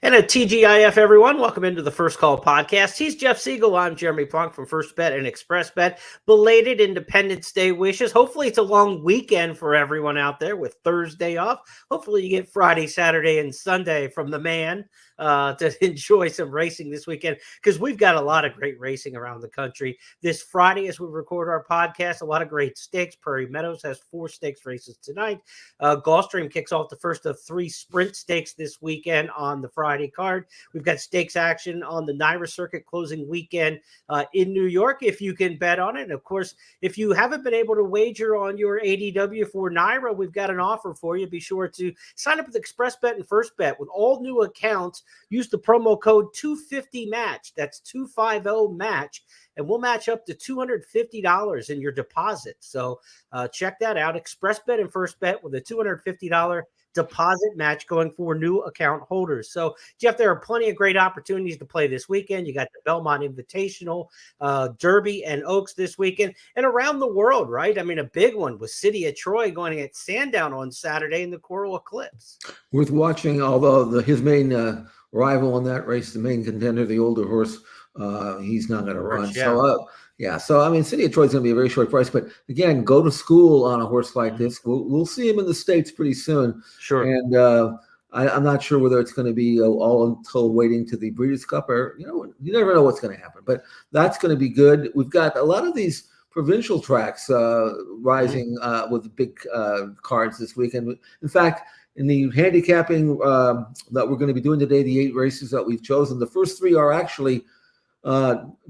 And a TGIF, everyone. Welcome into the First Call podcast. He's Jeff Siegel. I'm Jeremy Plonk from First Bet and Express Bet. Belated Independence Day wishes. Hopefully, it's a long weekend for everyone out there with Thursday off. Hopefully, you get Friday, Saturday, and Sunday from the man to enjoy some racing this weekend, because we've got a lot of great racing around the country. This Friday, as we record our podcast, a lot of great stakes. Prairie Meadows has 4 stakes races tonight. Gulfstream kicks off the first of 3 sprint stakes this weekend on the Friday card. We've got stakes action on the NYRA circuit closing weekend in New York, if you can bet on it. And of course, if you haven't been able to wager on your ADW for NYRA, we've got an offer for you. Be sure to sign up with Express Bet and First Bet with all new accounts. Use the promo code 250MATCH. That's 250MATCH. And we'll match up to $250 in your deposit. So check that out. Express Bet and First Bet with a $250 deposit match going for new account holders. So, Jeff, there are plenty of great opportunities to play this weekend. You got the Belmont Invitational, Derby and Oaks this weekend, and around the world, right? I mean, a big one with City of Troy going at Sandown on Saturday in the Coral Eclipse. Worth watching, although his main rival in that race, the main contender, the older horse, he's not going to run. Yeah. So I mean, City of Troy is going to be a very short price, but again, go to school on a horse like this. We'll see him in the States pretty soon. Sure. And I'm not sure whether it's going to be all until waiting to the Breeders' Cup, or you never know what's going to happen. But that's going to be good. We've got a lot of these provincial tracks rising with big cards this weekend. In fact, in the handicapping that we're going to be doing today, the 8 races that we've chosen, the first 3 are actually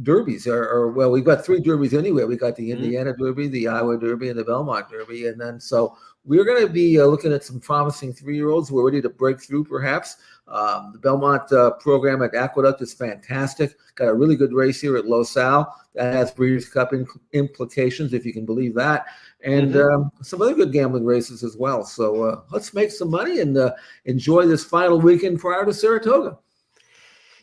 derbies, well, we've got 3 derbies anyway. We got the Indiana Derby, the Iowa Derby, and the Belmont Derby. And then so we're going to be looking at some promising 3-year-olds who are ready to break through, perhaps. The Belmont program at Aqueduct is fantastic. Got a really good race here at Los Al that has Breeders' Cup implications, if you can believe that. And some other good gambling races as well. So let's make some money and enjoy this final weekend prior to Saratoga.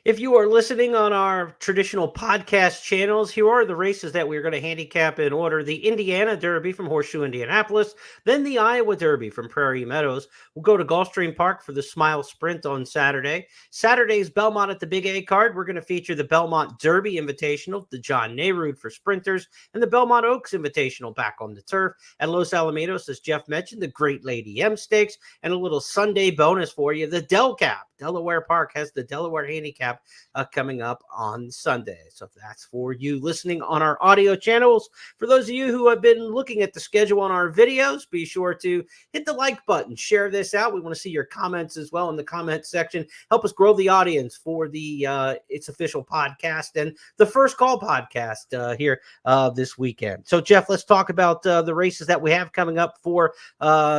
If you are listening on our traditional podcast channels, here are the races that we're going to handicap in order. The Indiana Derby from Horseshoe, Indianapolis, then the Iowa Derby from Prairie Meadows. We'll go to Gulfstream Park for the Smile Sprint on Saturday. Saturday's Belmont at the Big A card. We're going to feature the Belmont Derby Invitational, the John Nehrude for sprinters, and the Belmont Oaks Invitational back on the turf. At Los Alamitos, as Jeff mentioned, the Great Lady M Stakes, and a little Sunday bonus for you, the Del Cap. Delaware Park has the Delaware Handicap coming up on Sunday. So that's for you listening on our audio channels. For those of you who have been looking at the schedule on our videos, be sure to hit the like button, share this out. We want to see your comments as well in the comment section. Help us grow the audience for the It's Official podcast and the First Call podcast here this weekend. So, Jeff, let's talk about the races that we have coming up for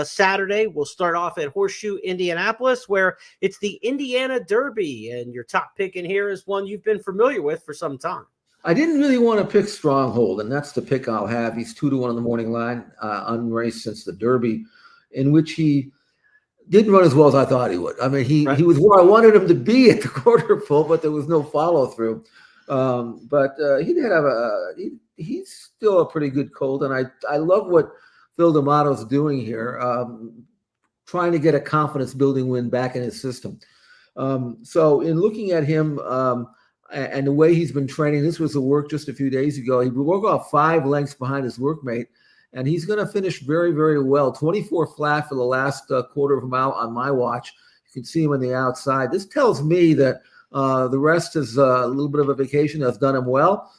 Saturday. We'll start off at Horseshoe, Indianapolis, where it's the Indiana Derby, and your top pick in here is one you've been familiar with for some time. I didn't really want to pick Stronghold, and that's the pick I'll have. He's 2-1 on the morning line, unraced since the Derby, in which he didn't run as well as I thought he would. I mean, he was where I wanted him to be at the quarter full, but there was no follow through. But he did have he's still a pretty good colt, and I love what Phil D'Amato's doing here, trying to get a confidence building win back in his system. So in looking at him and the way he's been training, this was the work just a few days ago. He broke off 5 lengths behind his workmate, and he's going to finish very, very well. 24 flat for the last quarter of a mile on my watch. You can see him on the outside. This tells me that the rest is a little bit of a vacation that's done him well.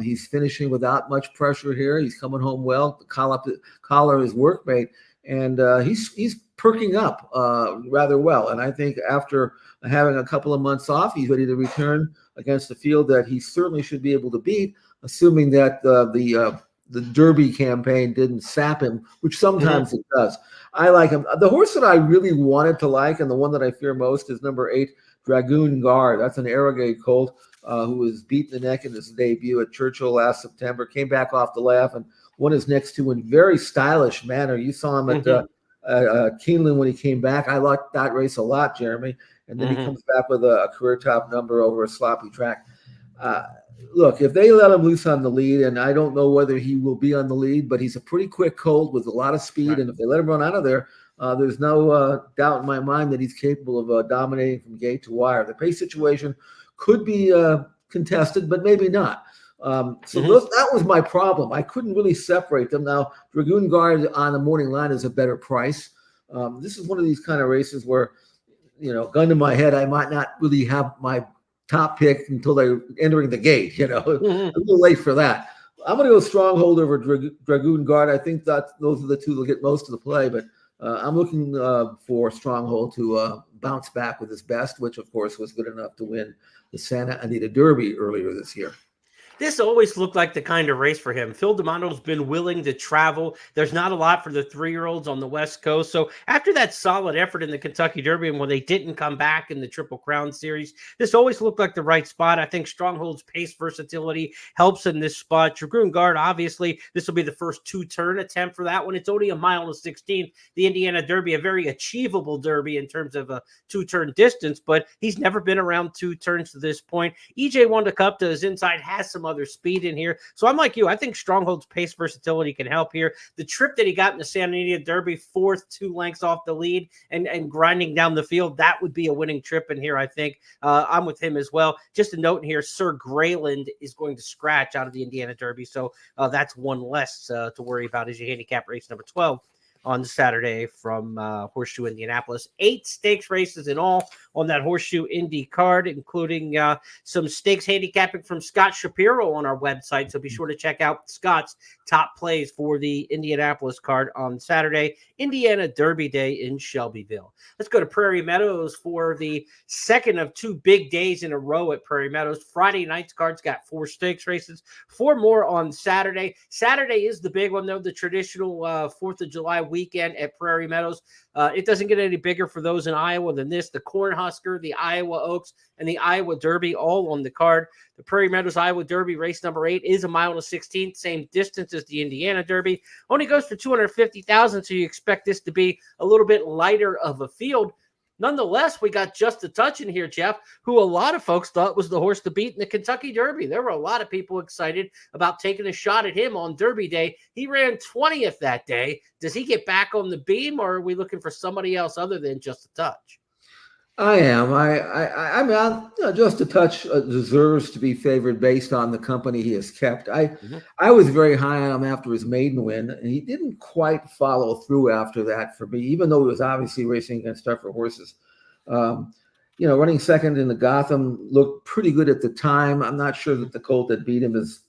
He's finishing without much pressure here. He's coming home well. Collar his workmate, and he's perking up rather well. And I think after having a couple of months off, he's ready to return against a field that he certainly should be able to beat, assuming that the Derby campaign didn't sap him, which sometimes it does. I like him. The horse that I really wanted to like, and the one that I fear most, is number 8, Dragoon Guard. That's an Arrogate colt who was beat in the neck in his debut at Churchill last September, came back off the laugh and won his next 2 in very stylish manner. You saw him at Keeneland when he came back. I liked that race a lot, Jeremy. And then he comes back with a career top number over a sloppy track. Look, if they let him loose on the lead, and I don't know whether he will be on the lead, but he's a pretty quick colt with a lot of speed. Right. And if they let him run out of there, There's no doubt in my mind that he's capable of dominating from gate to wire. The pace situation could be contested, but maybe not. That was my problem. I couldn't really separate them. Now, Dragoon Guard on the morning line is a better price. This is one of these kind of races where, gun to my head, I might not really have my top pick until they're entering the gate, a little late for that. I'm going to go Stronghold over Dragoon Guard. I think that those are the two that'll get most of the play, but I'm looking for Stronghold to bounce back with his best, which, of course, was good enough to win the Santa Anita Derby earlier this year. This always looked like the kind of race for him. Phil D'Amondo's been willing to travel. There's not a lot for the 3-year-olds on the West Coast. So after that solid effort in the Kentucky Derby and when they didn't come back in the Triple Crown Series, this always looked like the right spot. I think Stronghold's pace versatility helps in this spot. Dragoon Guard, obviously, this will be the first 2-turn attempt for that one. It's only 1.16 miles. The Indiana Derby, a very achievable derby in terms of a 2-turn distance, but he's never been around 2 turns to this point. EJ Wanda Cup to his inside has some other speed in here. So I'm like you. I think Stronghold's pace versatility can help here. The trip that he got in the Santa Anita Derby, 4th, 2 lengths off the lead and grinding down the field, that would be a winning trip in here, I think. I'm with him as well. Just a note in here, Sir Grayland is going to scratch out of the Indiana Derby. So that's one less to worry about as you handicap race number 12 on Saturday from Horseshoe Indianapolis. 8 stakes races in all on that Horseshoe Indy card, including some stakes handicapping from Scott Shapiro on our website. So be sure to check out Scott's top plays for the Indianapolis card on Saturday, Indiana Derby Day in Shelbyville. Let's go to Prairie Meadows for the second of 2 big days in a row at Prairie Meadows. Friday night's card's got 4 stakes races, 4 more on Saturday. Saturday is the big one, though, the traditional 4th of July weekend at Prairie Meadows. It doesn't get any bigger for those in Iowa than this. The Cornhusker, the Iowa Oaks, and the Iowa Derby all on the card. The Prairie Meadows Iowa Derby race number 8 is 1.16 miles, same distance as the Indiana Derby. Only goes for $250,000, so you expect this to be a little bit lighter of a field. Nonetheless, we got Just a Touch in here, Jeff, who a lot of folks thought was the horse to beat in the Kentucky Derby. There were a lot of people excited about taking a shot at him on Derby Day. He ran 20th that day. Does he get back on the beam, or are we looking for somebody else other than Just a Touch? I am. I mean, Just a Touch deserves to be favored based on the company he has kept. I was very high on him after his maiden win, and he didn't quite follow through after that for me, even though he was obviously racing against tougher horses. Running second in the Gotham looked pretty good at the time. I'm not sure that the colt that beat him is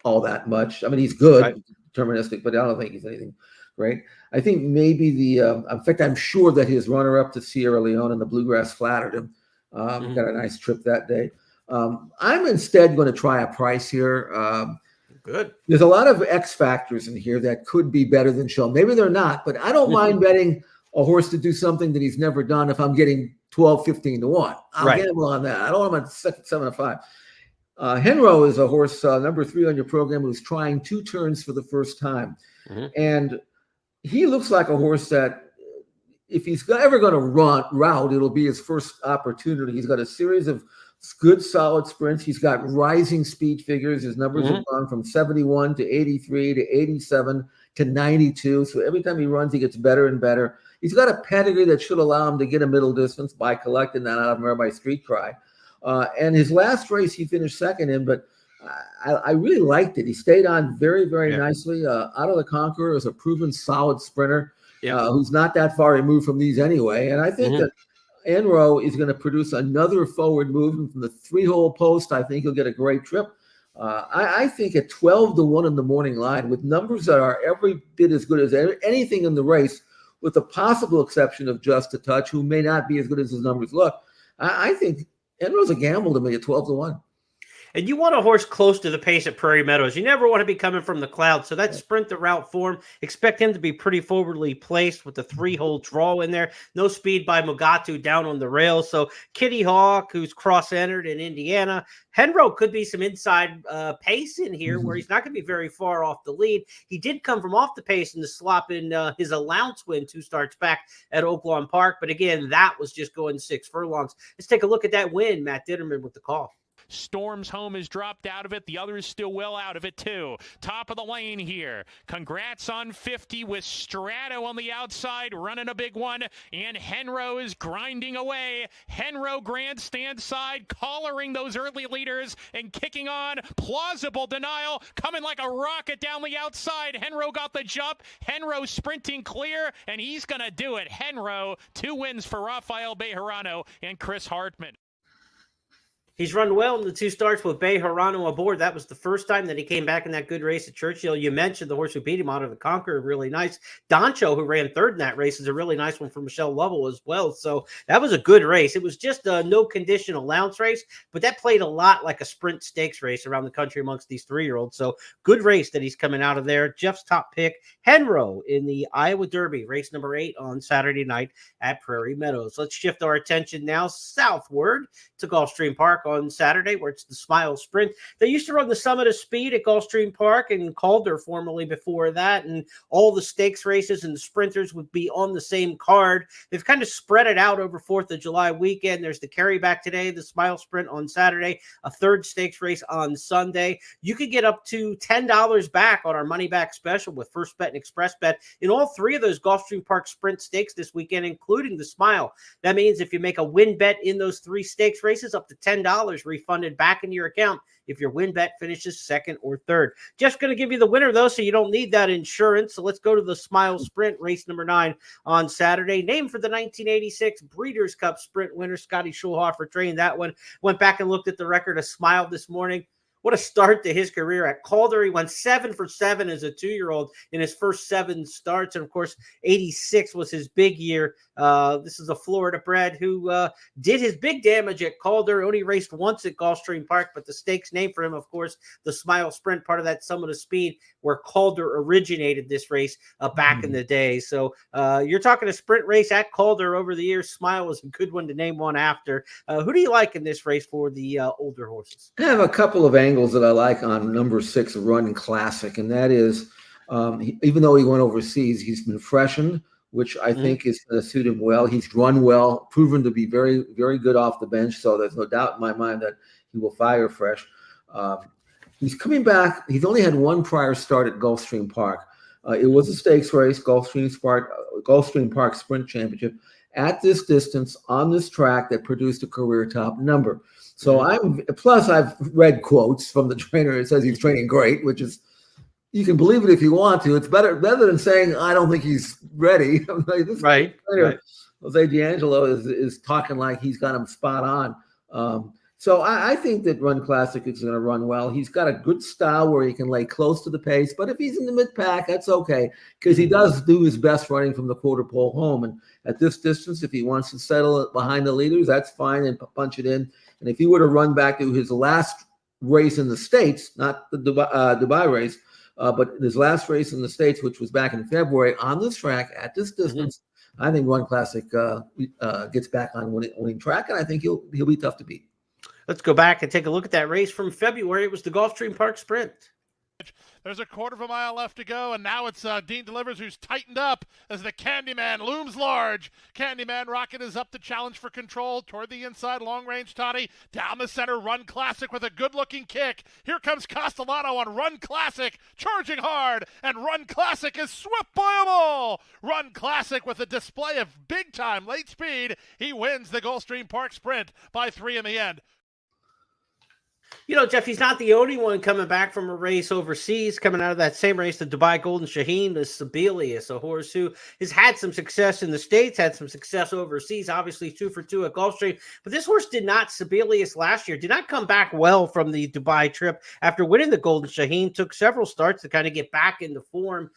all that much. I mean, he's good, right, deterministic, but I don't think he's anything great. I think maybe in fact, I'm sure that his runner-up to Sierra Leone in the Bluegrass flattered him. Got a nice trip that day. I'm instead going to try a price here. Good. There's a lot of X factors in here that could be better than shown. Maybe they're not, but I don't mind betting a horse to do something that he's never done if I'm getting 12, 15 to 1. I'll gamble on that. I don't want him at 7 to 5. Henro is a horse, number 3 on your program, who's trying 2 turns for the first time. And he looks like a horse that if he's ever going to route, it'll be his first opportunity. He's got a series of good, solid sprints. He's got rising speed figures. His numbers have gone from 71 to 83 to 87 to 92. So every time he runs, he gets better and better. He's got a pedigree that should allow him to get a middle distance by collecting that out of Mirabai Street Cry. And his last race, he finished second in, but I really liked it. He stayed on very, very nicely. Out of the Conqueror is a proven solid sprinter who's not that far removed from these anyway. And I think that Enro is going to produce another forward movement from the 3-hole post. I think he'll get a great trip. I think at 12 to 1 in the morning line with numbers that are every bit as good as anything in the race, with the possible exception of Just a Touch, who may not be as good as his numbers look. I think Enro's a gamble to me at 12 to 1. And you want a horse close to the pace at Prairie Meadows. You never want to be coming from the clouds. So that sprint to route form, expect him to be pretty forwardly placed with the 3-hole draw in there. No speed by Mugatu down on the rails. So Kitty Hawk, who's cross-entered in Indiana. Henro could be some inside pace in here where he's not going to be very far off the lead. He did come from off the pace in the slop in his allowance win 2 starts back at Oaklawn Park. But again, that was just going 6 furlongs. Let's take a look at that win. Matt Ditterman with the call. Storms Home has dropped out of it. The other is still well out of it, too. Top of the lane here. Congrats on 50 with Strato on the outside, running a big one. And Henro is grinding away. Henro grandstand side, collaring those early leaders and kicking on. Plausible Denial coming like a rocket down the outside. Henro got the jump. Henro sprinting clear, and he's going to do it. Henro, 2 wins for Rafael Bejarano and Chris Hartman. He's run well in the 2 starts with Bejarano aboard. That was the first time that he came back in that good race at Churchill. You mentioned the horse who beat him out of the Conqueror, really nice. Doncho, who ran 3rd in that race, is a really nice one for Michelle Lovell as well. So that was a good race. It was just a no condition allowance race, but that played a lot like a sprint stakes race around the country amongst these 3-year-olds. So good race that he's coming out of there. Jeff's top pick, Henro, in the Iowa Derby, race number 8 on Saturday night at Prairie Meadows. Let's shift our attention now southward to Gulfstream Park on Saturday, where it's the Smile Sprint. They used to run the Summit of Speed at Gulfstream Park and Calder formerly before that, and all the stakes races and the sprinters would be on the same card. They've kind of spread it out over 4th of July weekend. There's the carryback today, the Smile Sprint on Saturday, a 3rd stakes race on Sunday. You could get up to $10 back on our money back special with First Bet and Express Bet in all 3 of those Gulfstream Park Sprint stakes this weekend, including the Smile. That means if you make a win bet in those 3 stakes races, up to $10 refunded back into your account if your win bet finishes 2nd or 3rd. Jeff's going to give you the winner, though, so you don't need that insurance. So let's go to the Smile Sprint, race number 9 on Saturday. Named for the 1986 Breeders' Cup Sprint winner, Scotty Schulhofer trained that one. Went back and looked at the record of Smile this morning. What a start to his career at Calder. He went 7 for 7 as a 2-year-old in his first 7 starts. And, of course, 86 was his big year. This is a Florida bred who did his big damage at Calder. Only raced once at Gulfstream Park, but the stakes named for him, of course, the Smile Sprint, part of that Summit of Speed, where Calder originated this race back in the day. So you're talking a sprint race at Calder over the years. Smile was a good one to name one after. Who do you like in this race for the older horses? I have a couple of angles that I like on number 6, Run Classic, and that is, even though he went overseas, he's been freshened, which I think is going to suit him well. He's run well, proven to be very, very good off the bench, so there's no doubt in my mind that he will fire fresh. He's coming back. He's only had 1 prior start at Gulfstream Park. It was a stakes race, Gulfstream Park Sprint Championship, at this distance on this track that produced a career top number. So I've read quotes from the trainer. It says he's training great, which is, you can believe it if you want to. It's better than saying, I don't think he's ready. Right. Jose D'Angelo is talking like he's got him spot on. So I think that Run Classic is going to run well. He's got a good style where he can lay close to the pace, but if he's in the mid-pack, that's okay, because he does do his best running from the quarter pole home. And at this distance, if he wants to settle it behind the leaders, that's fine, and punch it in. And if he were to run back to his last race in the States, not the Dubai race, but his last race in the States, which was back in February, on this track at this distance, I think Run Classic gets back on winning track, and I think he'll be tough to beat. Let's go back and take a look at that race from February. It was the Gulfstream Park Sprint. There's a 1/4 mile left to go, and now it's Dean Delivers who's tightened up as the Candyman looms large. Candyman Rocket is up to challenge for control toward the inside, long-range Toddy. Down the center, Run Classic with a good-looking kick. Here comes Castellano on Run Classic, charging hard, and Run Classic is swept by them all. Run Classic with a display of big-time late speed. He wins the Gulfstream Park Sprint by 3 in the end. You know, Jeff, he's not the only one coming back from a race overseas, coming out of that same race, the Dubai Golden Shaheen, the Sibelius, a horse who has had some success in the States, had some success overseas, obviously 2 for 2 at Gulfstream. But this horse did not, Sibelius last year, did not come back well from the Dubai trip after winning the Golden Shaheen, took several starts to kind of get back into form.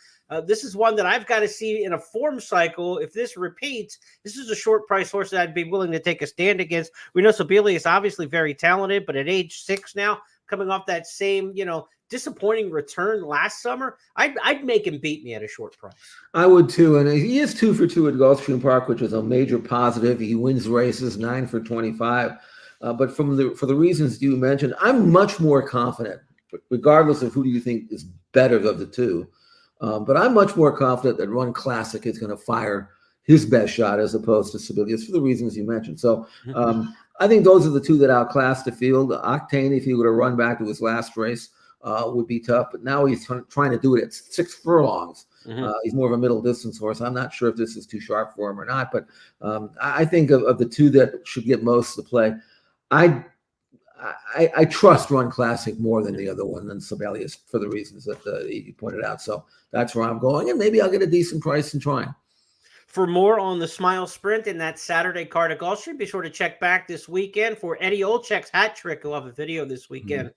This is one that I've got to see in a form cycle. If this repeats, this is a short price horse that I'd be willing to take a stand against. We know Sibelius is obviously very talented, but at age 6 now, coming off that same, disappointing return last summer, I'd make him beat me at a short price. I would too. And he is 2 for 2 at Gulfstream Park, which is a major positive. He wins races 9 for 25. But for the reasons you mentioned, I'm much more confident, regardless of who do you think is better of the two. But I'm much more confident that Run Classic is going to fire his best shot as opposed to Sibelius for the reasons you mentioned. So I think those are the two that outclassed the field. Octane, if he would have run back to his last race, would be tough. But now he's trying to do it at 6 furlongs. He's more of a middle distance horse. I'm not sure if this is too sharp for him or not. But I think of the two that should get most of the play, I trust Run Classic more than the other one, than Sibelius, for the reasons that you pointed out. So that's where I'm going, and maybe I'll get a decent price in trying. For more on the Smile Sprint and that Saturday card at Gulfstream, be sure to check back this weekend for Eddie Olczyk's hat trick. He'll have a video this weekend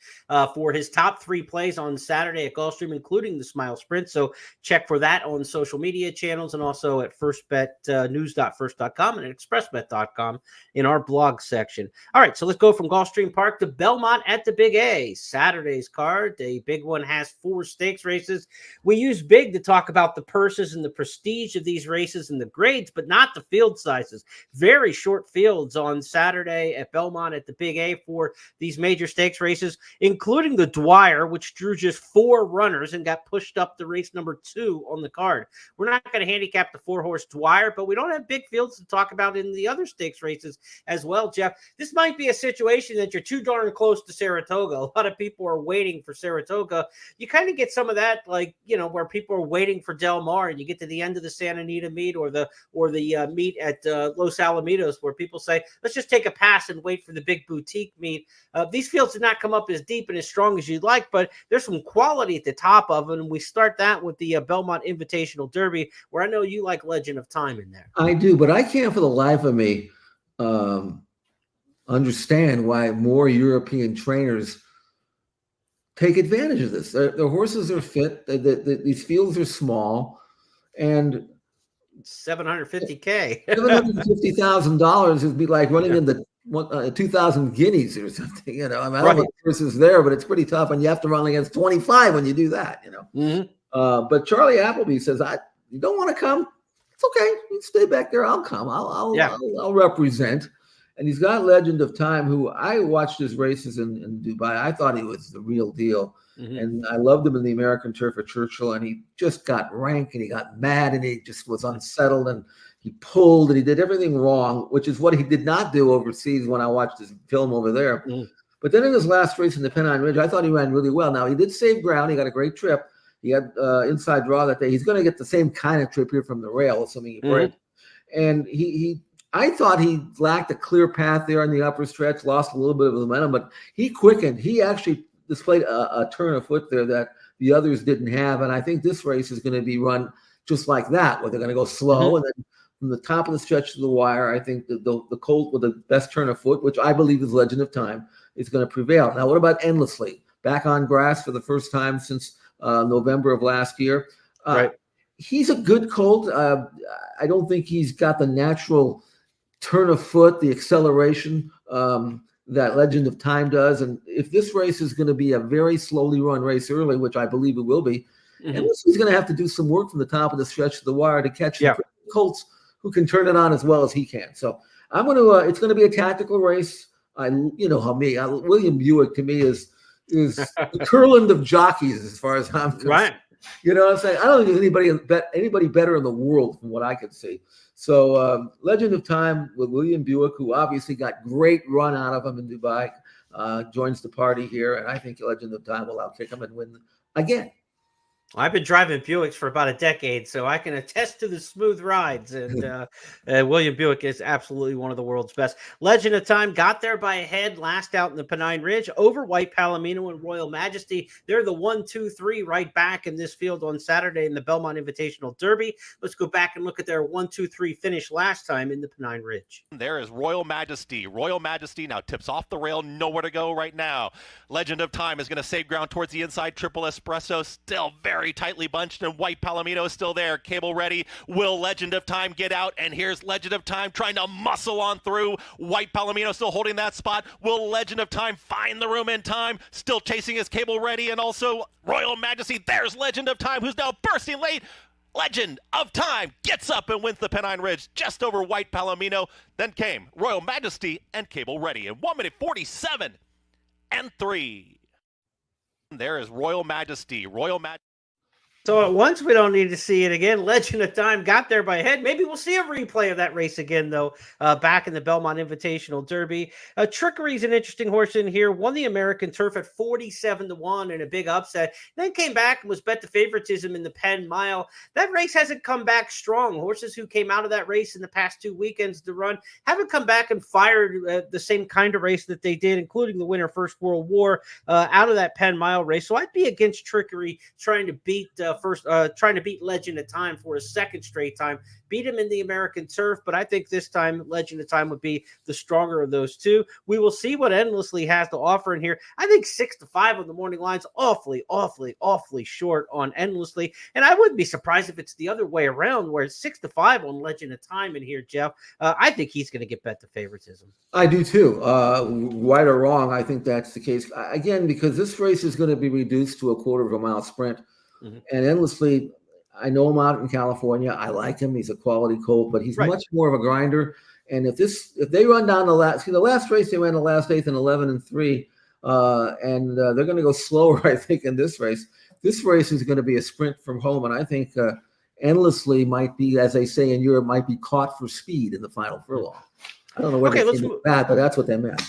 for his top 3 plays on Saturday at Gulfstream, including the Smile Sprint. So check for that on social media channels and also at firstbetnews.first.com and at expressbet.com in our blog section. All right, so let's go from Gulfstream Park to Belmont at the Big A. Saturday's card, the big one has 4 stakes races. We use big to talk about the purses and the prestige of these races and the grades, but not the field sizes. Very short fields on Saturday at Belmont at the Big A for these major stakes races, including the Dwyer, which drew just 4 runners and got pushed up to race number 2 on the card. We're not going to handicap the 4-horse Dwyer, but we don't have big fields to talk about in the other stakes races as well, Jeff. This might be a situation that you're too darn close to Saratoga. A lot of people are waiting for Saratoga. You kind of get some of that, like, where people are waiting for Del Mar, and you get to the end of the Santa Anita meet or the meet at Los Alamitos, where people say, let's just take a pass and wait for the big boutique meet. These fields did not come up as deep and as strong as you'd like, but there's some quality at the top of them. And we start that with the Belmont Invitational Derby, where I know you like Legend of Time in there. I do, but I can't for the life of me understand why more European trainers take advantage of this. Their horses are fit. These fields are small, and $750K. $750,000 would be like running in the 2,000 guineas or something. I don't know if this is there, but it's pretty tough, and you have to run against 25 when you do that. But Charlie Appleby says, "You don't want to come? It's okay. You stay back there. I'll come. I'll represent." And he's got Legend of Time, who I watched his races in Dubai. I thought he was the real deal. And I loved him in the American Turf at Churchill, and he just got rank and he got mad and he just was unsettled and he pulled and he did everything wrong, which is what he did not do overseas when I watched his film over there. But then in his last race in the Pennine Ridge, I thought he ran really well. Now, he did save ground. He got a great trip. He had inside draw that day. He's going to get the same kind of trip here from the rail, assuming he breaks. And I thought he lacked a clear path there in the upper stretch, lost a little bit of momentum, but he quickened. He actually displayed a turn of foot there that the others didn't have. And I think this race is going to be run just like that, where they're going to go slow. And then from the top of the stretch to the wire, I think the colt with the best turn of foot, which I believe is Legend of Time, is going to prevail. Now, what about Endlessly? Back on grass for the first time since November of last year. He's a good colt. I don't think he's got the natural turn of foot, the acceleration that Legend of Time does. And if this race is going to be a very slowly run race early, which I believe it will be, and he's going to have to do some work from the top of the stretch to the wire to catch the colts who can turn it on as well as he can. So I'm going to. It's going to be a tactical race. You know how me, William Buick to me is the Curland of jockeys as far as I'm concerned. Right. You know what I'm saying? I don't think there's anybody better in the world from what I could see. So Legend of Time with William Buick, who obviously got great run out of him in Dubai, joins the party here. And I think Legend of Time will outkick him and win again. I've been driving Buicks for about a decade, so I can attest to the smooth rides. And William Buick is absolutely one of the world's best. Legend of Time got there by a head last out in the Pennine Ridge over White Palomino and Royal Majesty. They're the 1, 2, 3 right back in this field on Saturday in the Belmont Invitational Derby. Let's go back and look at their 1, 2, 3 finish last time in the Pennine Ridge. There is Royal Majesty. Royal Majesty now tips off the rail, nowhere to go right now. Legend of Time is going to save ground towards the inside. Triple Espresso still very tightly bunched, and White Palomino is still there. Cable ready. Will Legend of Time get out? And here's Legend of Time trying to muscle on through. White Palomino still holding that spot. Will Legend of Time find the room in time? Still chasing his Cable ready, and also Royal Majesty. There's Legend of Time, who's now bursting late. Legend of Time gets up and wins the Pennine Ridge just over White Palomino. Then came Royal Majesty and Cable ready in 1 minute 47 and 3. There is Royal Majesty. Royal Majesty. So at once, we don't need to see it again. Legend of Time got there by head. Maybe we'll see a replay of that race again, though, back in the Belmont Invitational Derby. Trickery's an interesting horse in here. Won the American Turf at 47-1 in a big upset. Then came back and was bet to favoritism in the Penn Mile. That race hasn't come back strong. Horses who came out of that race in the past 2 weekends to run haven't come back and fired the same kind of race that they did, including the winner First World War, out of that Penn Mile race. So I'd be against Trickery trying to beat Legend of Time for a second straight time. Beat him in the American Turf, but I think this time Legend of Time would be the stronger of those two. We will see what Endlessly has to offer in here. I think 6-5 on the morning line's awfully short on Endlessly, and I wouldn't be surprised if it's the other way around, where it's 6-5 on Legend of Time in here, Jeff. I think he's going to get bet to favoritism. I do too. Right or wrong, I think that's the case. Again, because this race is going to be reduced to a quarter of a mile sprint. Mm-hmm. And Endlessly, I know him out in California. I like him. He's a quality colt, but he's much more of a grinder. And if they run down the last race, they ran the last 8th and 11-3, and they're going to go slower, I think, in this race. This race is going to be a sprint from home, and I think Endlessly might be, as they say in Europe, might be caught for speed in the final furlong. I don't know what they mean that, but that's what they meant.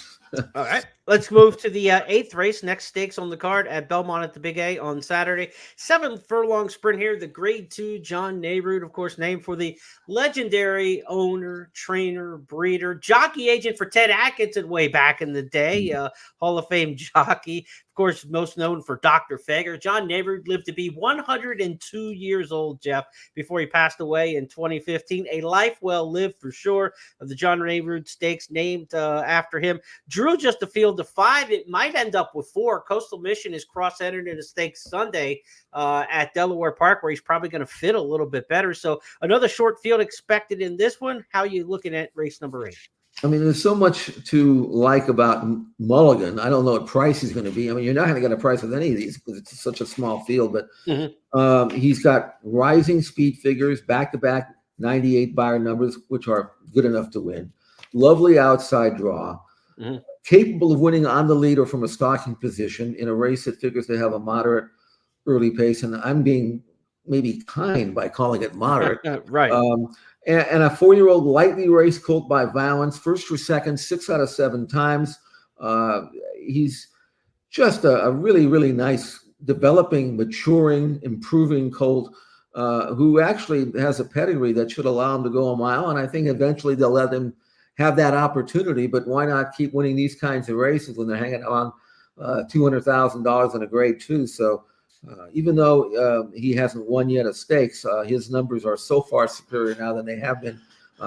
All right, let's move to the 8th race. Next stakes on the card at Belmont at the Big A on Saturday. 7 furlong sprint here. The Grade 2 John Nehrude, of course, named for the legendary owner, trainer, breeder, jockey agent for Ted Atkinson way back in the day. Hall of Fame jockey. Of course, most known for Dr. Fager. John Nehrude lived to be 102 years old, Jeff, before he passed away in 2015. A life well lived for sure. Of the John Nehrude Stakes named after him. Drew just a field of 5. It might end up with 4. Coastal Mission is cross-entered in a stakes Sunday at Delaware Park, where he's probably going to fit a little bit better. So another short field expected in this one. How are you looking at race number 8? I mean, there's so much to like about Mulligan. I don't know what price he's going to be. I mean, you're not going to get a price with any of these because it's such a small field. But he's got rising speed figures, back-to-back 98 buyer numbers, which are good enough to win. Lovely outside draw. Capable of winning on the lead or from a stalking position in a race that figures to have a moderate early pace. And I'm being maybe kind by calling it moderate. Right. And a 4-year-old lightly raced colt by Valance, first or second, 6 out of 7 times. He's just a really, really nice, developing, maturing, improving colt who actually has a pedigree that should allow him to go a mile. And I think eventually they'll let him have that opportunity. But why not keep winning these kinds of races when they're hanging on $200,000 in a Grade 2? So even though he hasn't won yet a stakes, his numbers are so far superior now than they have been.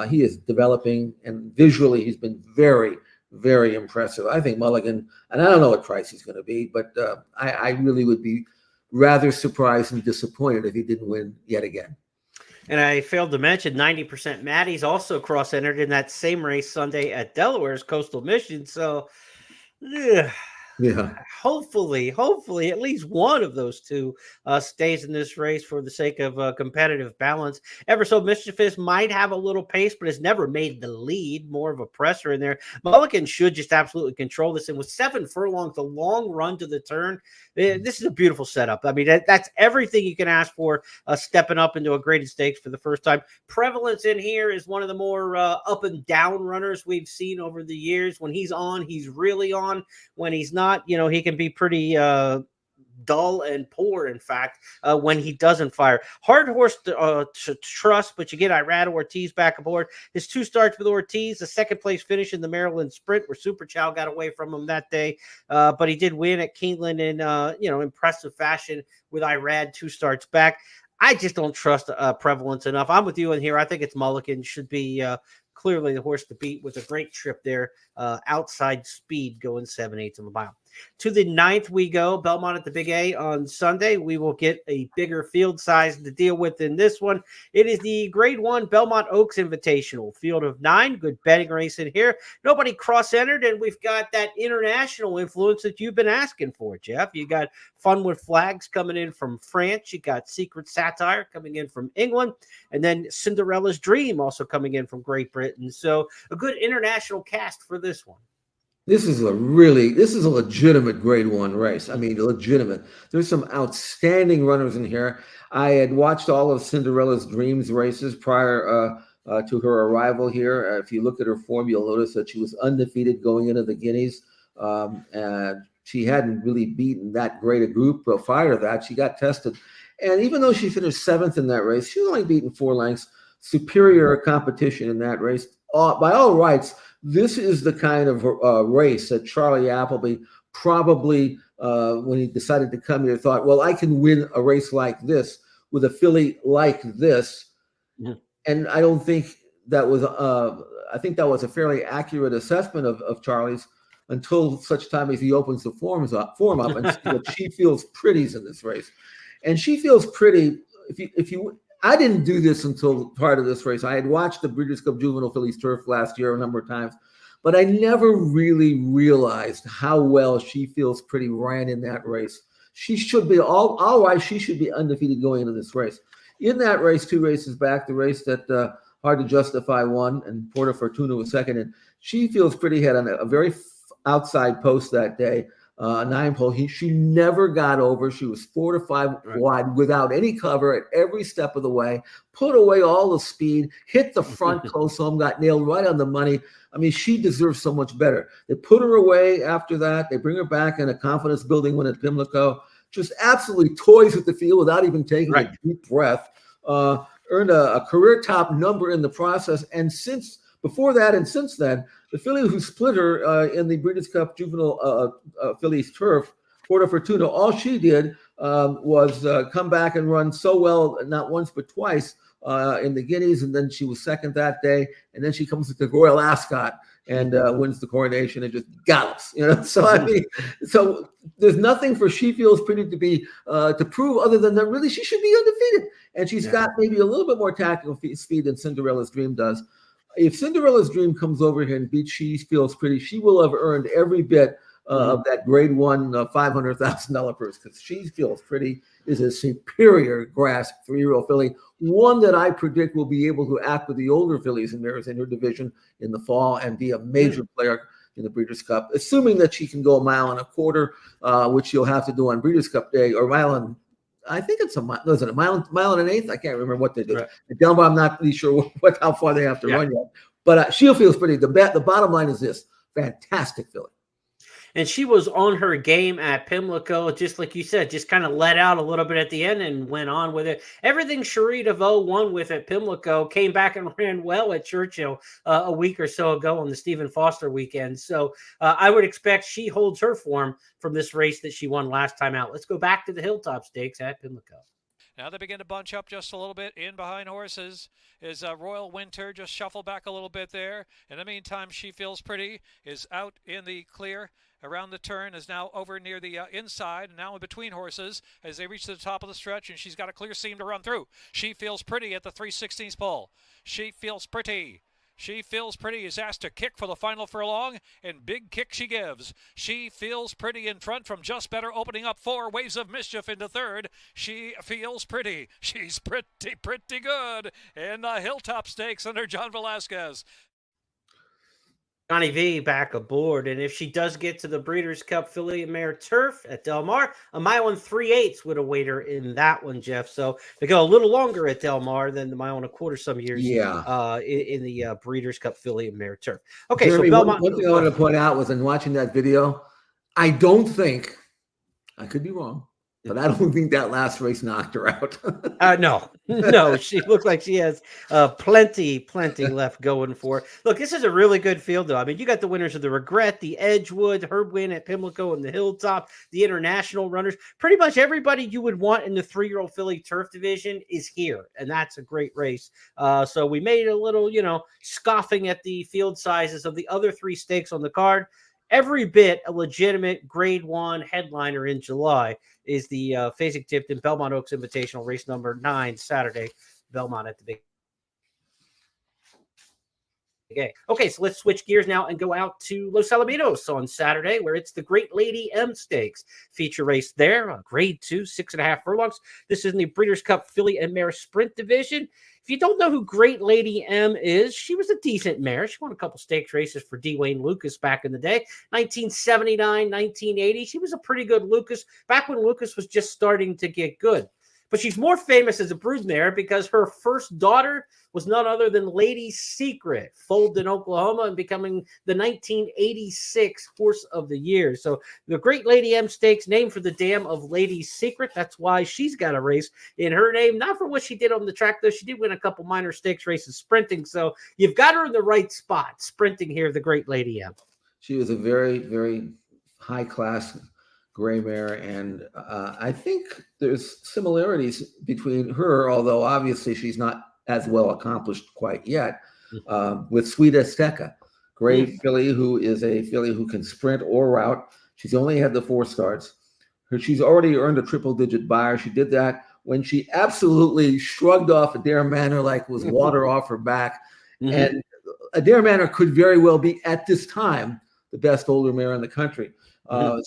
He is developing, and visually he's been very, very impressive. I think Mulligan, and I don't know what price he's going to be, but I really would be rather surprised and disappointed if he didn't win yet again. And I failed to mention 90% Maddie's also cross-entered in that same race Sunday at Delaware's Coastal Mission. So, yeah. Hopefully, at least one of those two stays in this race for the sake of competitive balance. Ever So Mischievous might have a little pace, but has never made the lead. More of a presser in there. Mulligan should just absolutely control this. And with 7 furlongs, the long run to the turn, this is a beautiful setup. I mean, that's everything you can ask for, stepping up into a graded stakes for the first time. Prevalence in here is one of the more up and down runners we've seen over the years. When he's on, he's really on. When he's not, he can be pretty dull and poor, in fact, when he doesn't fire. Hard horse to trust, but you get Irad Ortiz back aboard. His 2 starts with Ortiz, the second place finish in the Maryland Sprint, where Super Chow got away from him that day, but he did win at Keeneland in impressive fashion with Irad 2 starts back. I just don't trust Prevalence enough. I'm with you in here. I think it's Mulligan should be clearly the horse to beat with a great trip there, outside speed going 7/8 of a mile. To the 9th we go, Belmont at the Big A on Sunday. We will get a bigger field size to deal with in this one. It is the Grade 1 Belmont Oaks Invitational. Field of 9, good betting race in here. Nobody cross-entered, and we've got that international influence that you've been asking for, Jeff. You got Fun with Flags coming in from France. You got Secret Satire coming in from England. And then Cinderella's Dream also coming in from Great Britain. So a good international cast for this one. This is a legitimate Grade 1 race. I mean, legitimate. There's some outstanding runners in here. I had watched all of Cinderella's Dreams races prior to her arrival here. If you look at her form, you'll notice that she was undefeated going into the Guineas, and she hadn't really beaten that great a group. But prior to that, she got tested, and even though she finished 7th in that race, she was only beaten 4 lengths. Superior competition in that race. By all rights, this is the kind of race that Charlie Appleby probably, when he decided to come here, thought, well, I can win a race like this with a filly like this. Yeah. And I don't think that was, I think that was a fairly accurate assessment of Charlie's until such time as he opens the form up and see that She Feels Pretty's in this race. And She Feels Pretty, if you I didn't do this until part of this race. I had watched the Breeders' Cup Juvenile Fillies Turf last year a number of times, but I never really realized how well She Feels Pretty ran in that race. She should be all right. She should be undefeated going into this race. In that race, 2 races back, the race that Hard to Justify won and Porta Fortuna was second, and She Feels Pretty had a very outside post that day. 9 pole. She never got over. She was 4 to 5 wide without any cover at every step of the way, put away all the speed, hit the front close home, got nailed right on the money. I mean, she deserves so much better. They put her away after that. They bring her back in a confidence building win at Pimlico. Just absolutely toys with the field without even taking a deep breath. Earned a career top number in the process. And since then, the filly who split her in the Breeders' Cup Juvenile Fillies Turf, Porta Fortuna, all she did was come back and run so well, not once but twice in the Guineas, and then she was second that day, and then she comes to the Royal Ascot and wins the coronation and just gallops, So I mean, so there's nothing for She Feels Pretty to be to prove other than that really she should be undefeated, and she's got maybe a little bit more tactical speed than Cinderella's Dream does. If Cinderella's Dream comes over here and beats She Feels Pretty, she will have earned every bit of that Grade 1 $500,000 purse, because She Feels Pretty is a superior grass 3-year-old filly, one that I predict will be able to act with the older fillies and mares in her division in the fall and be a major player in the Breeders' Cup, assuming that she can go 1.25 miles, which she'll have to do on Breeders' Cup Day, or I think it's a mile and 1/8. I can't remember what they do. Right. At Delaware, I'm not really sure how far they have to run yet. But She Feels Pretty. The bottom line is this: fantastic filly. And she was on her game at Pimlico, just like you said, just kind of let out a little bit at the end and went on with it. Everything Cherie DeVoe won with at Pimlico came back and ran well at Churchill a week or so ago on the Stephen Foster weekend. So I would expect she holds her form from this race that she won last time out. Let's go back to the Hilltop Stakes at Pimlico. Now they begin to bunch up just a little bit in behind horses. Is Royal Winter just shuffle back a little bit there. In the meantime, She Feels Pretty is out in the clear. Around the turn, is now over near the inside, now in between horses as they reach the top of the stretch, and she's got a clear seam to run through. She Feels Pretty at the 3/16 pole. She Feels Pretty. She Feels Pretty is asked to kick for the final furlong, and big kick she gives. She Feels Pretty in front from Just Better, opening up 4. Waves of Mischief into third. She Feels Pretty. She's pretty good in the Hilltop Stakes under John Velasquez. Johnny V back aboard, and if she does get to the Breeders' Cup Filly and Mare Turf at Del Mar, 1 mile and 3/8 would await her in that one, Jeff. So they go a little longer at Del Mar than the 1.25 miles some years. In the Breeders' Cup Filly and Mare Turf. Okay, Jeremy, so Belmont. One thing I wanted to point out was in watching that video, I don't think, I could be wrong, but I don't think that last race knocked her out. No, she looks like she has plenty left going for her. Look, this is a really good field, though. I mean, you got the winners of the Regret, the Edgewood, her win at Pimlico and the Hilltop, the international runners. Pretty much everybody you would want in the 3-year-old filly turf division is here, and that's a great race. So we made a little, scoffing at the field sizes of the other 3 stakes on the card. Every bit a legitimate Grade 1 headliner in July is the Fasig-Tipton Belmont Oaks Invitational, race number 9, Saturday, Belmont at the Big. Okay, so let's switch gears now and go out to Los Alamitos on Saturday, where it's the Great Lady M Stakes feature race there, a grade 2, 6.5 furlongs. This is in the Breeders' Cup Filly and Mare Sprint Division. If you don't know who Great Lady M is, she was a decent mare. She won a couple stakes races for D. Wayne Lucas back in the day, 1979, 1980. She was a pretty good Lucas back when Lucas was just starting to get good. But she's more famous as a broodmare because her first daughter was none other than Lady Secret, foaled in Oklahoma and becoming the 1986 Horse of the Year. So the Great Lady M Stakes, named for the dam of Lady Secret. That's why she's got a race in her name. Not for what she did on the track, though. She did win a couple minor stakes races sprinting. So you've got her in the right spot, sprinting here, the Great Lady M. She was a very, very high-class gray mare, and I think there's similarities between her, although obviously she's not as well accomplished quite yet, with Sweet Azteca, gray filly, who is a filly who can sprint or route. She's only had the 4 starts. She's already earned a triple-digit buyer. She did that when she absolutely shrugged off Adair Manor like it was water off her back. And Adair Manor could very well be, at this time, the best older mare in the country.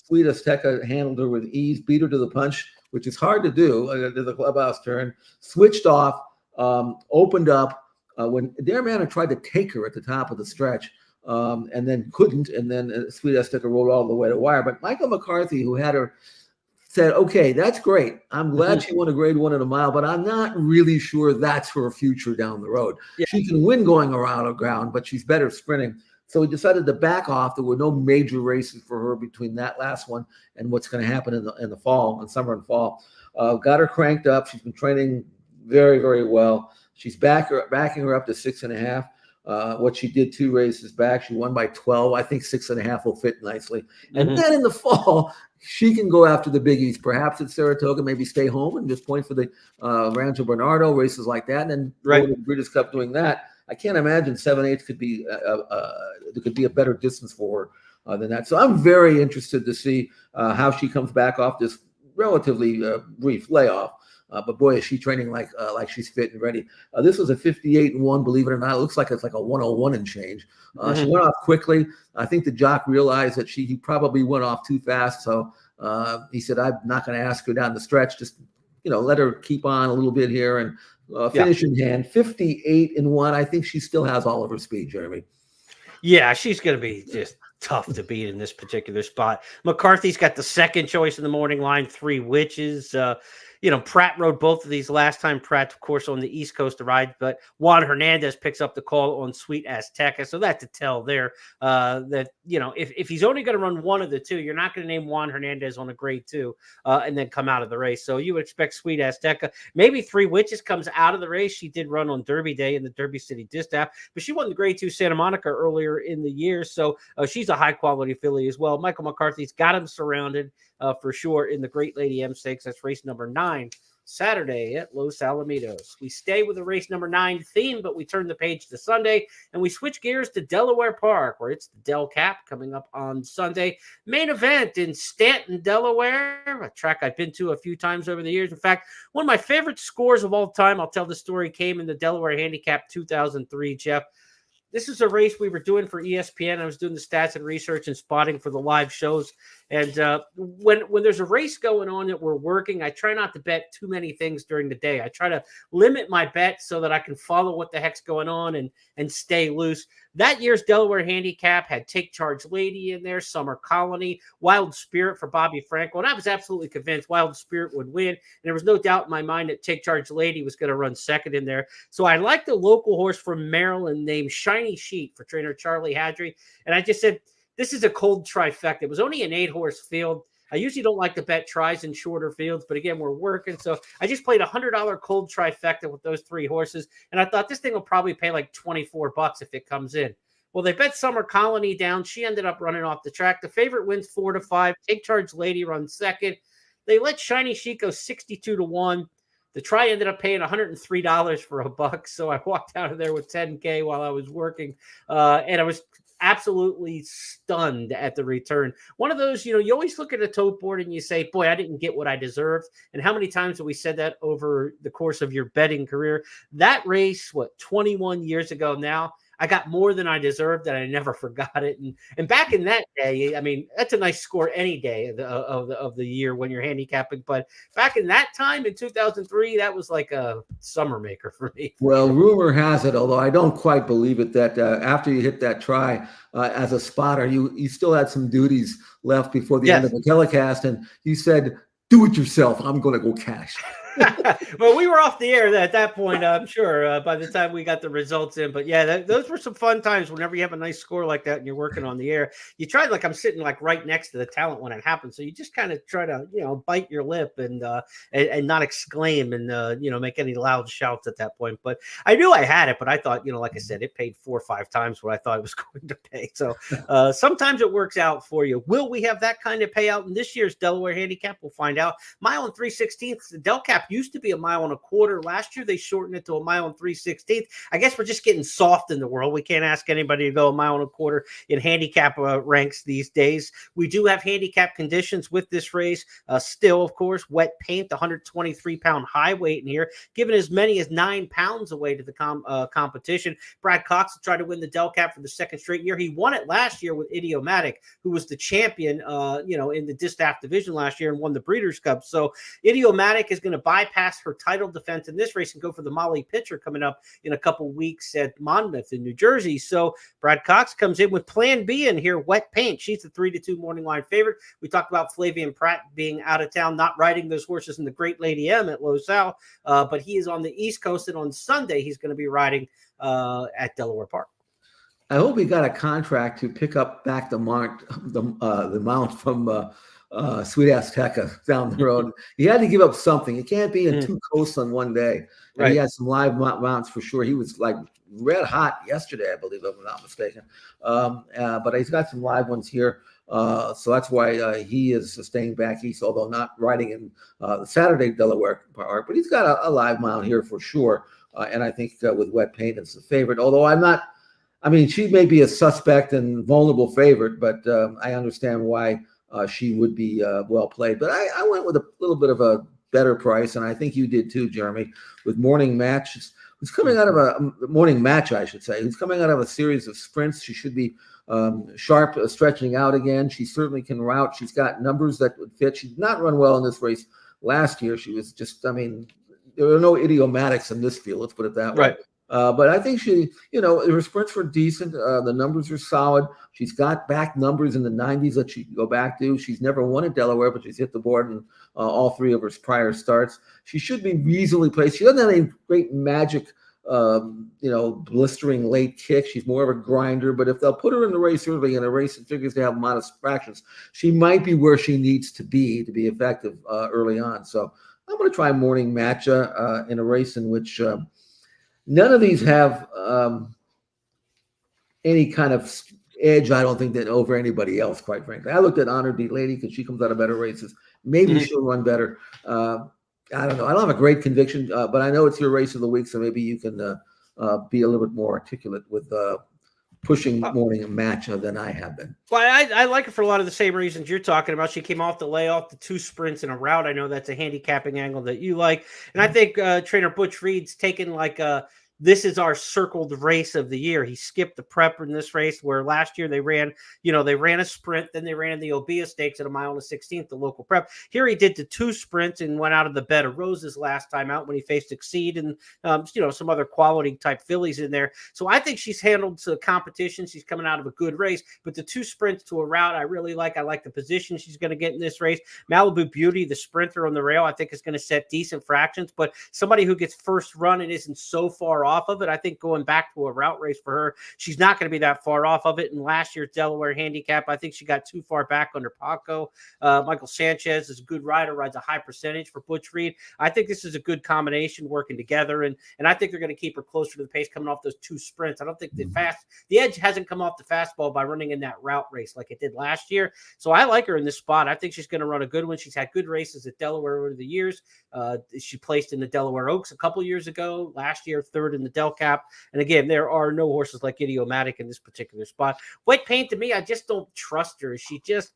Sweet Azteca handled her with ease, beat her to the punch, which is hard to do, to the clubhouse turn, switched off, opened up. When Adair Manor tried to take her at the top of the stretch, and then couldn't, and then Sweet Azteca rolled all the way to wire. But Michael McCarthy, who had her, said, okay, that's great. I'm glad she won a grade 1 at a mile, but I'm not really sure that's her future down the road. Yeah. She can win going around the ground, but she's better sprinting. So we decided to back off. There were no major races for her between that last one and what's going to happen in the fall, in summer and fall. Got her cranked up. She's been training very, very well. She's backing her up to 6.5. What she did 2 races back, she won by 12. I think 6.5 will fit nicely. And then in the fall, she can go after the biggies. Perhaps at Saratoga, maybe stay home and just point for the Rancho Bernardo, races like that, and then go to the Breeders' Cup doing that. I can't imagine 7/8 could be a better distance for her than that. So I'm very interested to see how she comes back off this relatively brief layoff. But boy, is she training like she's fit and ready. This was a 58-1, believe it or not. It looks like it's like a 101 and change. She went off quickly. I think the jock realized that he probably went off too fast. So he said, I'm not going to ask her down the stretch. Just, let her keep on a little bit here and finish in hand. 58-1. I think she still has all of her speed, Jeremy. Yeah, she's going to be just tough to beat in this particular spot. McCarthy's got the second choice in the morning line, 3 Witches. Pratt rode both of these last time. Pratt, of course, on the East Coast to ride, but Juan Hernandez picks up the call on Sweet Azteca. So that's a tell there that, if he's only going to run one of the two, you're not going to name Juan Hernandez on a grade 2 and then come out of the race. So you would expect Sweet Azteca. Maybe 3 Witches comes out of the race. She did run on Derby Day in the Derby City Distaff, but she won the grade 2 Santa Monica earlier in the year. So she's a high quality filly as well. Michael McCarthy's got him surrounded for sure in the Great Lady M Stakes. That's race number 9. Saturday at Los Alamitos. We stay with the race number 9 theme, but we turn the page to Sunday and we switch gears to Delaware Park, where it's the Del Cap coming up on Sunday. Main event in Stanton, Delaware, a track I've been to a few times over the years. In fact, one of my favorite scores of all time, I'll tell the story, came in the Delaware Handicap 2003, Jeff. This is a race we were doing for ESPN. I was doing the stats and research and spotting for the live shows. And when there's a race going on that we're working, I try not to bet too many things during the day. I try to limit my bet so that I can follow what the heck's going on and stay loose. That year's Delaware Handicap had Take Charge Lady in there, Summer Colony, Wild Spirit for Bobby Frankel. And I was absolutely convinced Wild Spirit would win. And there was no doubt in my mind that Take Charge Lady was going to run second in there. So I liked the local horse from Maryland named Shiny Sheet for trainer Charlie Hadry. And I just said, this is a cold trifecta. It was only an 8-horse field. I usually don't like to bet tries in shorter fields, but again, we're working. So I just played $100 cold trifecta with those 3 horses. And I thought this thing will probably pay like $24 if it comes in. Well, they bet Summer Colony down. She ended up running off the track. The favorite wins 4-5. Take Charge Lady runs second. They let Shiny Sheet go 62-1. The try ended up paying $103 for $1. So I walked out of there with $10K while I was working. And I was absolutely stunned at the return. One of those, you always look at a tote board and you say, boy, I didn't get what I deserved. And how many times have we said that over the course of your betting career? That race, 21 years ago now, I got more than I deserved, and I never forgot it. And back in that day, I mean, that's a nice score any day of the year when you're handicapping. But back in that time in 2003, that was like a summer maker for me. Well, rumor has it, although I don't quite believe it, that after you hit that try as a spotter, you still had some duties left before the end of the telecast, and you said, "Do it yourself. I'm going to go cash." Well, we were off the air at that point, I'm sure, by the time we got the results in. But yeah, those were some fun times whenever you have a nice score like that and you're working on the air. You try, like, I'm sitting like right next to the talent when it happens. So you just kind of try to, bite your lip and not exclaim and, make any loud shouts at that point. But I knew I had it, but I thought, like I said, it paid 4 or 5 times what I thought it was going to pay. So sometimes it works out for you. Will we have that kind of payout in this year's Delaware Handicap? We'll find out. Mile and 3/16. The Del Cap used to be a mile and a quarter. Last year, they shortened it to a mile and 3/16. I guess we're just getting soft in the world. We can't ask anybody to go a mile and a quarter in handicap ranks these days. We do have handicap conditions with this race. Still, of course, wet paint, the 123-pound high weight in here, giving as many as 9 pounds away to the competition. Brad Cox will try to win the Del Cap for the second straight year. He won it last year with Idiomatic, who was the champion, in the Distaff division last year and won the Breeders' Cup. So Idiomatic is going to bypass her title defense in this race and go for the Molly Pitcher coming up in a couple weeks at Monmouth in New Jersey. So Brad Cox comes in with Plan B in here, wet paint. She's the 3-2 morning line favorite. We talked about Flavian Pratt being out of town, not riding those horses in the Great Lady M at Los Al, but he is on the East Coast, and on Sunday he's going to be riding at Delaware Park. I hope he got a contract to pick up back the mount from Sweet Azteca down the road. He had to give up something. It can't be in 2 coasts on one day. Right. He had some live mounts for sure. He was like red hot yesterday, I believe, if I'm not mistaken. But he's got some live ones here. So that's why he is staying back east, although not riding in the Saturday Delaware Park. But he's got a live mount here for sure. And I think with wet paint, it's the favorite. Although she may be a suspect and vulnerable favorite, but I understand why she would be well played. But I went with a little bit of a better price, and I think you did too, Jeremy, with Morning Match. It's coming out of a morning match, I should say. It's coming out of a series of sprints. She should be sharp, stretching out again. She certainly can route. She's got numbers that would fit. She did not run well in this race last year. She was just, there are no idiomatics in this field. Let's put it that way. Right. But I think she, her sprints were decent. The numbers are solid. She's got back numbers in the 90s that she can go back to. She's never won at Delaware, but she's hit the board in all 3 of her prior starts. She should be reasonably placed. She doesn't have any great magic, blistering late kick. She's more of a grinder. But if they'll put her in the race early, in a race that figures to have modest fractions, she might be where she needs to be effective early on. So I'm going to try Morning Match in a race in which none of these have any kind of edge, I don't think, that over anybody else, quite frankly. I looked at Honor Beat Lady because she comes out of better races. Maybe she'll run better. I don't know. I don't have a great conviction, but I know it's your race of the week, so maybe you can be a little bit more articulate with pushing Morning Match than I have been. Well, I like it for a lot of the same reasons you're talking about. She came off the layoff, the 2 sprints in a route. I know that's a handicapping angle that you like. And I think trainer Butch Reed's taken this is our circled race of the year. He skipped the prep in this race where last year they ran a sprint, then they ran the Obia Stakes at a mile and a 16th, the local prep. Here he did the 2 sprints and went out of the Bed of Roses last time out when he faced Exceed and, some other quality type fillies in there. So I think she's handled the competition. She's coming out of a good race, but the 2 sprints to a route I really like. I like the position she's going to get in this race. Malibu Beauty, the sprinter on the rail, I think is going to set decent fractions, but somebody who gets first run and isn't so far off of it, I think going back to a route race for her, she's not going to be that far off of it. In last year's Delaware Handicap, I think she got too far back under Paco. Michael Sanchez is a good rider, rides a high percentage for Butch Reed. I think this is a good combination working together, and I think they're going to keep her closer to the pace coming off those 2 sprints. I don't think the edge hasn't come off the fastball by running in that route race like it did last year. So I like her in this spot. I think she's going to run a good one. She's had good races at Delaware over the years. She placed in the Delaware Oaks a couple years ago. Last year, 3rd in the Del Cap. And again, there are no horses like Idiomatic in this particular spot. Wet Paint, to me, I just don't trust her. She just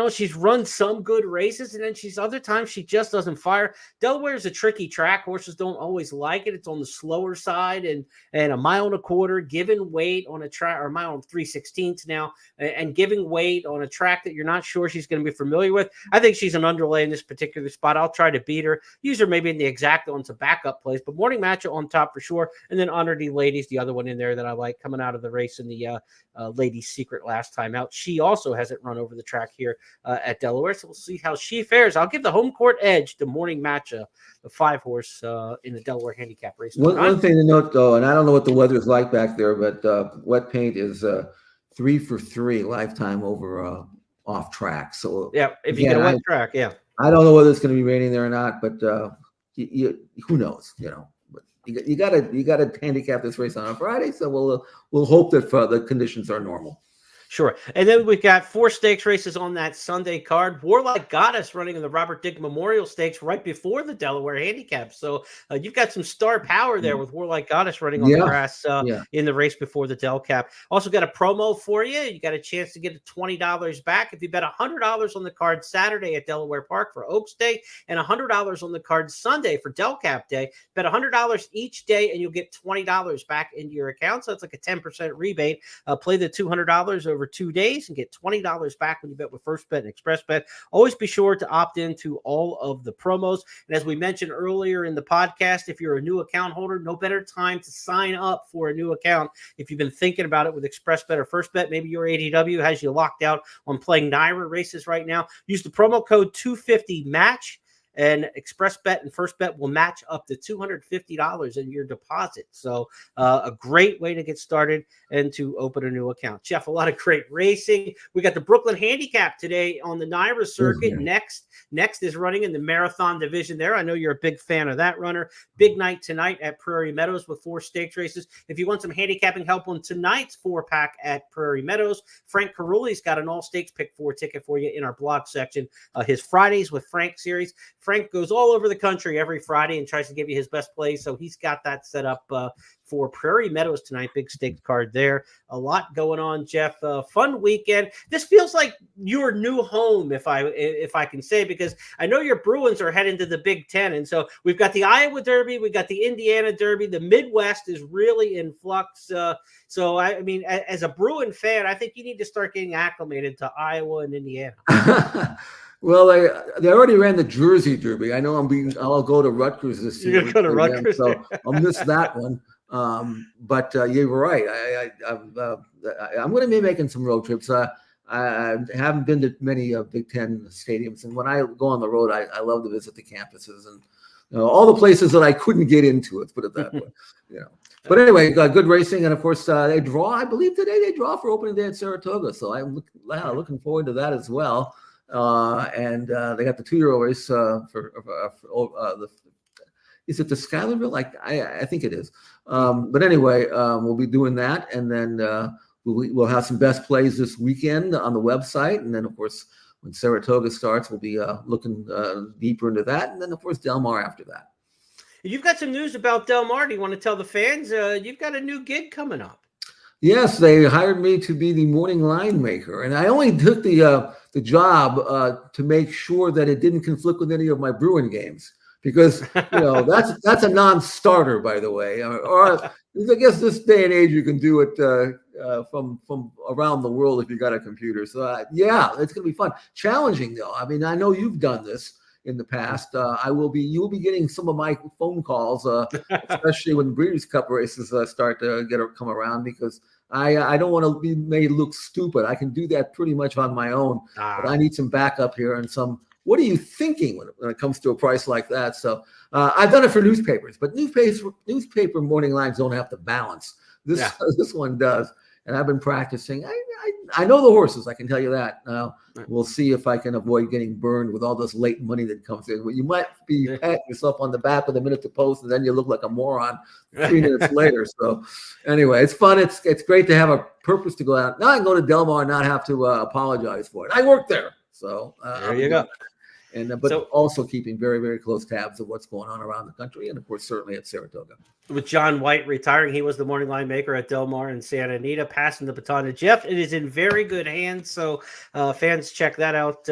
she's run some good races, and then she's other times she just doesn't fire. Delaware is a tricky track. Horses don't always like it. It's on the slower side, and a mile and a quarter, giving weight on a track, or a mile and 3/16 now, and giving weight on a track that you're not sure she's going to be familiar with. I think she's an underlay in this particular spot. I'll try to beat her. Use her maybe in the exact on some backup plays, but Morning Matchup on top for sure. And then Honor D Ladies, the other one in there that I like coming out of the race in the Ladies Secret last time out. She also hasn't run over the track here at Delaware, so we'll see how she fares. I'll give the home court edge to Morning Matchup, the 5-horse in the Delaware handicap race. One thing to note, though, and I don't know what the weather's like back there, but wet paint is 3 for 3 lifetime over off track. So yeah, if you get a wet track, yeah. I don't know whether it's going to be raining there or not, but who knows? But you got to handicap this race on a Friday, so we'll hope that the conditions are normal. Sure. And then we've got 4 stakes races on that Sunday card. Warlike Goddess running in the Robert Dick Memorial Stakes right before the Delaware Handicap. So you've got some star power there with Warlike Goddess running on the grass in the race before the Del Cap. Also got a promo for you. You got a chance to get $20 back if you bet $100 on the card Saturday at Delaware Park for Oaks Day and $100 on the card Sunday for Del Cap Day. Bet $100 each day and you'll get $20 back into your account. So it's like a 10% rebate. Play the $200 over 2 days and get $20 back when you bet with First Bet and Express Bet. Always be sure to opt into all of the promos. And as we mentioned earlier in the podcast, if you're a new account holder, no better time to sign up for a new account. If you've been thinking about it with Express Bet or First Bet, maybe your ADW has you locked out on playing NYRA races right now. Use the promo code 250MATCH. And Express Bet and First Bet will match up to $250 in your deposit. So a great way to get started and to open a new account. Jeff, a lot of great racing. We got the Brooklyn Handicap today on the NYRA circuit. Next is running in the marathon division there. I know you're a big fan of that runner. Big night tonight at Prairie Meadows with 4 stakes races. If you want some handicapping help on tonight's 4-pack at Prairie Meadows, Frank Caruli's got an all-stakes pick 4 ticket for you in our blog section. His Fridays with Frank series. Frank goes all over the country every Friday and tries to give you his best plays. So he's got that set up for Prairie Meadows tonight. Big stakes card there. A lot going on, Jeff. Fun weekend. This feels like your new home, if I can say, because I know your Bruins are heading to the Big Ten. And so we've got the Iowa Derby. We got the Indiana Derby. The Midwest is really in flux. So, I mean, as a Bruin fan, I think you need to start getting acclimated to Iowa and Indiana. Well, they already ran the Jersey Derby. I know I'll go to Rutgers this year. You're going to Rutgers, so I'll miss that one. But you're right. I'm going to be making some road trips. I haven't been to many Big Ten stadiums, and when I go on the road, I love to visit the campuses and all the places that I couldn't get into. Let's put it that way. But anyway, good racing, and of course they draw. I believe today they draw for opening day at Saratoga, so I'm looking forward to that as well. And they got the 2-year-old race is it the Schuylerville? I think it is. But anyway, we'll be doing that, and then we'll have some best plays this weekend on the website, and then of course when Saratoga starts, we'll be looking deeper into that, and then of course Del Mar after that. You've got some news about Del Mar. Do you want to tell the fans? You've got a new gig coming up. Yes, they hired me to be the morning line maker, and I only took the job to make sure that it didn't conflict with any of my Bruin games, because that's a non-starter, by the way. Or I guess this day and age you can do it from around the world if you got a computer. So it's gonna be fun, challenging though. I mean, I know you've done this in the past. You'll be getting some of my phone calls, especially when Breeders' Cup races start to come around, because I don't want to be made look stupid. I can do that pretty much on my own, but I need some backup here and some. What are you thinking when it comes to a price like that? So I've done it for newspapers, but newspaper morning lines don't have to balance. This one does, and I've been practicing. I know the horses. I can tell you that. We'll see if I can avoid getting burned with all this late money that comes in. Well, you might be patting yourself on the back with a minute to post, and then you look like a moron 3 minutes later. So anyway, it's fun. It's great to have a purpose to go out. Now I can go to Del Mar and not have to apologize for it. I work there. So there you go. And but also keeping very, very close tabs of what's going on around the country, and of course, certainly at Saratoga. With John White retiring, he was the morning line maker at Del Mar and Santa Anita, passing the baton to Jeff. It is in very good hands, so fans check that out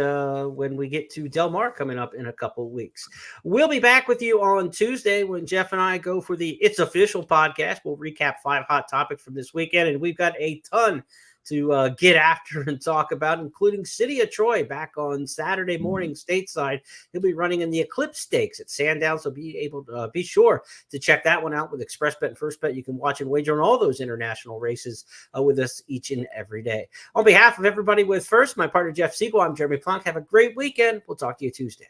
when we get to Del Mar coming up in a couple weeks. We'll be back with you on Tuesday when Jeff and I go for the It's Official podcast. We'll recap 5 hot topics from this weekend, and we've got a ton to get after and talk about, including City of Troy back on Saturday morning stateside. He'll be running in the Eclipse Stakes at Sandown, so be sure to check that one out with ExpressBet and FirstBet. You can watch and wager on all those international races with us each and every day. On behalf of everybody with First, my partner Jeff Siegel, I'm Jeremy Plonk. Have a great weekend. We'll talk to you Tuesday.